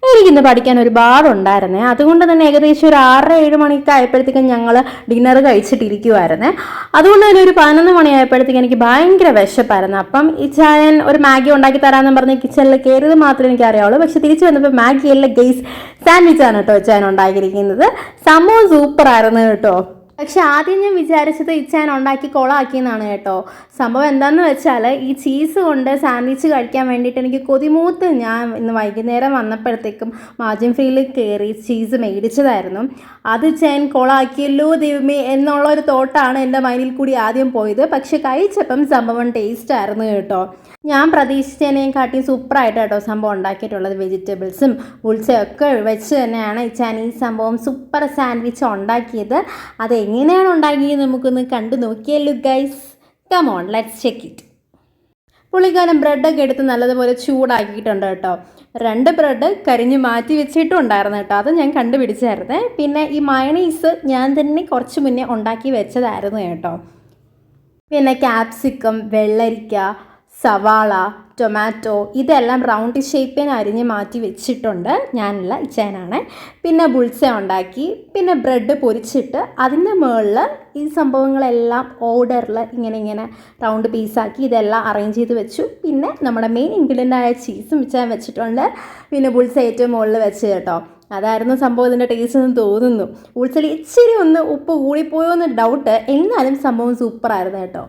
എനിക്കിന്ന് പഠിക്കാൻ ഒരുപാടുണ്ടായിരുന്നേ. അതുകൊണ്ട് തന്നെ ഏകദേശം ഒരു 6-7 മണിയൊക്കെ ആയപ്പോഴത്തേക്കും ഞങ്ങൾ ഡിന്നർ കഴിച്ചിട്ടിരിക്കുമായിരുന്നേ. അതുകൊണ്ട് തന്നെ ഒരു 11 മണിയായപ്പോഴത്തേക്കും എനിക്ക് ഭയങ്കര വിശപ്പായിരുന്നു. അപ്പം ഈ ചായൻ ഒരു മാഗി ഉണ്ടാക്കി തരാമെന്ന് പറഞ്ഞ് കിച്ചണിൽ കയറിയത് മാത്രമേ എനിക്ക് അറിയാവുള്ളൂ. പക്ഷെ തിരിച്ചു വന്നപ്പോൾ മാഗി അല്ല ഗെയ്സ്, സാൻഡ്വിച്ചാണ് കേട്ടോ ചായൻ ഉണ്ടാക്കിയിരിക്കുന്നത്. സംഭവം സൂപ്പറായിരുന്നു കേട്ടോ. പക്ഷെ ആദ്യം ഞാൻ വിചാരിച്ചത് ഇച്ചാൻ ഉണ്ടാക്കി കൊളാക്കിയെന്നാണ് കേട്ടോ. സംഭവം എന്താണെന്ന് വെച്ചാൽ ഈ ചീസ് കൊണ്ട് സാൻഡ്വിച്ച് കഴിക്കാൻ വേണ്ടിയിട്ട് എനിക്ക് കൊതിമൂത്ത് ഞാൻ ഇന്ന് വൈകുന്നേരം വന്നപ്പോഴത്തേക്കും മാർജിൻ ഫ്രീയിൽ കയറി ചീസ് മേടിച്ചതായിരുന്നു. അത് ഇച്ചാൻ കൊളാക്കിയല്ലോ ദൈവമേ എന്നുള്ളൊരു തോട്ടാണ് എൻ്റെ മൈൻഡിൽ കൂടി ആദ്യം പോയത്. പക്ഷെ കഴിച്ചപ്പം സംഭവം ടേസ്റ്റ് ആയിരുന്നു കേട്ടോ. ഞാൻ പ്രതീക്ഷിച്ചതിനെയും കാട്ടി സൂപ്പറായിട്ട് കേട്ടോ സംഭവം ഉണ്ടാക്കിയിട്ടുള്ളത്. വെജിറ്റബിൾസും ഉൾച്ചയും ഒക്കെ വെച്ച് തന്നെയാണ് ഇച്ചാൻ ഈ സംഭവം സൂപ്പർ സാൻഡ്വിച്ച് ഉണ്ടാക്കിയത്. അതെങ്ങനെയാണ് ഉണ്ടാക്കിയത് നമുക്കൊന്ന് കണ്ടു നോക്കിയല്ലോ guys. Come on, let's check it. പുള്ളിക്കാലം ബ്രെഡൊക്കെ എടുത്ത് നല്ലതുപോലെ ചൂടാക്കിയിട്ടുണ്ട് കേട്ടോ. 2 ബ്രെഡ് കരിഞ്ഞ് മാറ്റി വെച്ചിട്ടും ഉണ്ടായിരുന്നു കേട്ടോ. അത് ഞാൻ കണ്ടുപിടിച്ചായിരുന്നേ. പിന്നെ ഈ മയണൈസ് ഞാൻ തന്നെ കുറച്ച് മുന്നേ ഉണ്ടാക്കി വെച്ചതായിരുന്നു കേട്ടോ. പിന്നെ ക്യാപ്സിക്കം, വെള്ളരിക്ക, സവാള, ടൊമാറ്റോ ഇതെല്ലാം റൗണ്ട് ഷേപ്പിന് അരിഞ്ഞ് മാറ്റി വെച്ചിട്ടുണ്ട്. ഞാനല്ല, ഇച്ചാനാണ്. പിന്നെ ബുൾസ ഉണ്ടാക്കി. പിന്നെ ബ്രെഡ് പൊരിച്ചിട്ട് അതിൻ്റെ മുകളിൽ ഈ സംഭവങ്ങളെല്ലാം ഓർഡറിൽ ഇങ്ങനെ റൗണ്ട് പീസാക്കി ഇതെല്ലാം അറേഞ്ച് ചെയ്ത് വെച്ചു. പിന്നെ നമ്മുടെ മെയിൻ ഇൻഗ്രീഡിയൻ്റായ ചീസും ഇച്ചാൻ വെച്ചിട്ടുണ്ട്. പിന്നെ ബുൾസ ഏറ്റവും മുകളിൽ വെച്ച് കേട്ടോ. അതായിരുന്നു സംഭവത്തിൻ്റെ ടേസ്റ്റ് എന്ന് തോന്നുന്നു. ബുൾസയിൽ ഇച്ചിരി ഒന്ന് ഉപ്പ് കൂടിപ്പോയോ എന്ന് ഡൗട്ട്. എന്നാലും സംഭവം സൂപ്പറായിരുന്നു കേട്ടോ.